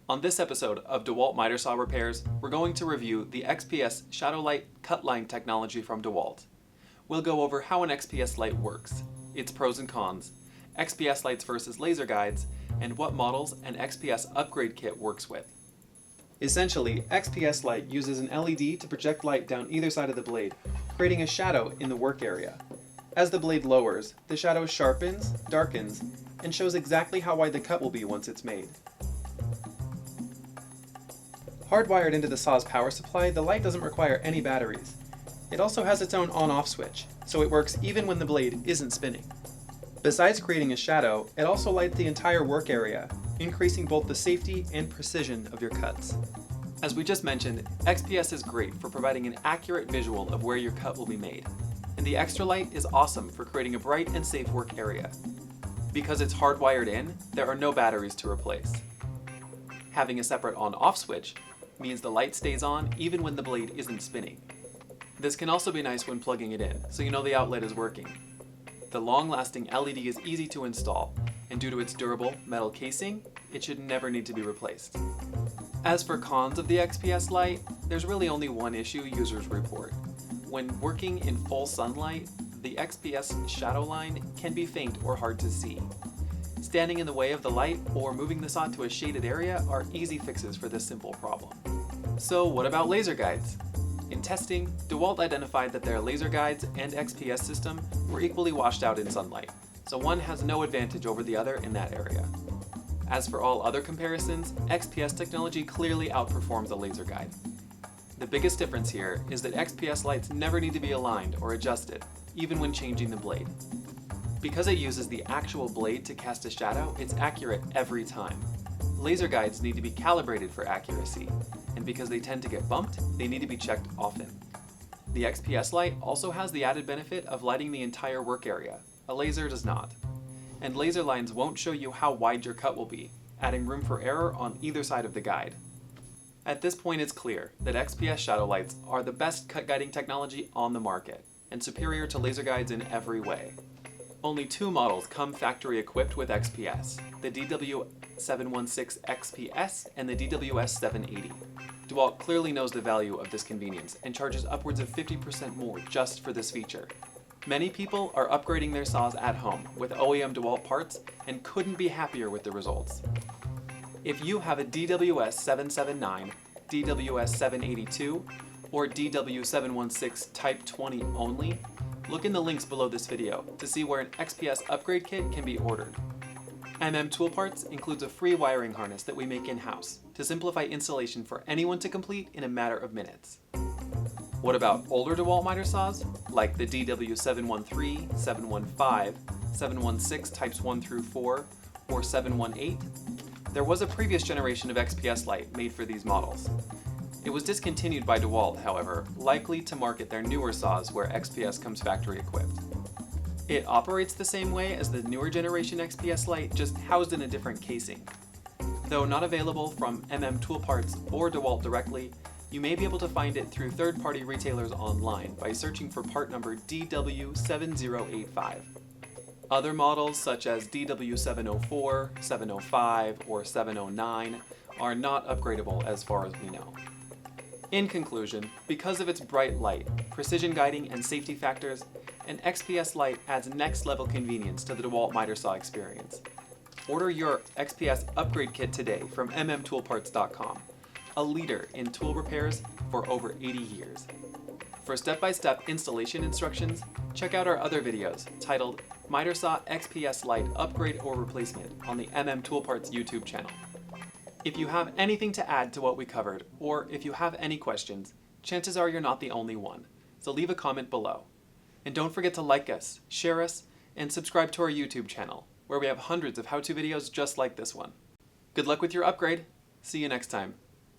On this episode of DeWalt Miter Saw Repairs, we're going to review the XPS Shadow Light Cut Line technology from DeWalt. We'll go over how an XPS light works, its pros and cons, XPS lights versus laser guides, and what models an XPS Upgrade Kit works with. Essentially, XPS light uses an LED to project light down either side of the blade, creating a shadow in the work area. As the blade lowers, the shadow sharpens, darkens, and shows exactly how wide the cut will be once it's made. Hardwired into the saw's power supply, the light doesn't require any batteries. It also has its own on-off switch, so it works even when the blade isn't spinning. Besides creating a shadow, it also lights the entire work area, increasing both the safety and precision of your cuts. As we just mentioned, XPS is great for providing an accurate visual of where your cut will be made, and the extra light is awesome for creating a bright and safe work area. Because it's hardwired in, there are no batteries to replace. Having a separate on-off switch means the light stays on even when the blade isn't spinning. This can also be nice when plugging it in, so you know the outlet is working. The long-lasting LED is easy to install, and due to its durable metal casing, it should never need to be replaced. As for cons of the XPS light, there's really only one issue users report. When working in full sunlight, the XPS shadow line can be faint or hard to see. Standing in the way of the light or moving the saw to a shaded area are easy fixes for this simple problem. So what about laser guides? In testing, DeWalt identified that their laser guides and XPS system were equally washed out in sunlight, so one has no advantage over the other in that area. As for all other comparisons, XPS technology clearly outperforms a laser guide. The biggest difference here is that XPS lights never need to be aligned or adjusted, even when changing the blade. Because it uses the actual blade to cast a shadow, it's accurate every time. Laser guides need to be calibrated for accuracy, and because they tend to get bumped, they need to be checked often. The XPS light also has the added benefit of lighting the entire work area. A laser does not. And laser lines won't show you how wide your cut will be, adding room for error on either side of the guide. At this point, it's clear that XPS shadow lights are the best cut guiding technology on the market, and superior to laser guides in every way. Only two models come factory equipped with XPS, the DW716 XPS and the DWS780. DeWalt clearly knows the value of this convenience and charges upwards of 50% more just for this feature. Many people are upgrading their saws at home with OEM DeWalt parts and couldn't be happier with the results. If you have a DWS779, DWS782, or DW716 Type 20 only, look in the links below this video to see where an XPS Upgrade Kit can be ordered. Tool Parts includes a free wiring harness that we make in-house to simplify installation for anyone to complete in a matter of minutes. What about older DeWalt miter saws, like the DW713, 715, 716 Types 1 through 4, or 718? There was a previous generation of XPS light made for these models. It was discontinued by DeWalt, however, likely to market their newer saws where XPS comes factory equipped. It operates the same way as the newer generation XPS light, just housed in a different casing. Though not available from Tool Parts or DeWalt directly, you may be able to find it through third-party retailers online by searching for part number DW7085. Other models such as DW704, 705, or 709 are not upgradable as far as we know. In conclusion, because of its bright light, precision guiding, and safety factors, an XPS light adds next-level convenience to the DeWalt miter saw experience. Order your XPS Upgrade Kit today from mmtoolparts.com, a leader in tool repairs for over 80 years. For step-by-step installation instructions, check out our other videos titled Miter Saw XPS Light Upgrade or Replacement on the Tool Parts YouTube channel. If you have anything to add to what we covered, or if you have any questions, chances are you're not the only one, so leave a comment below. And don't forget to like us, share us, and subscribe to our YouTube channel, where we have hundreds of how-to videos just like this one. Good luck with your upgrade. See you next time.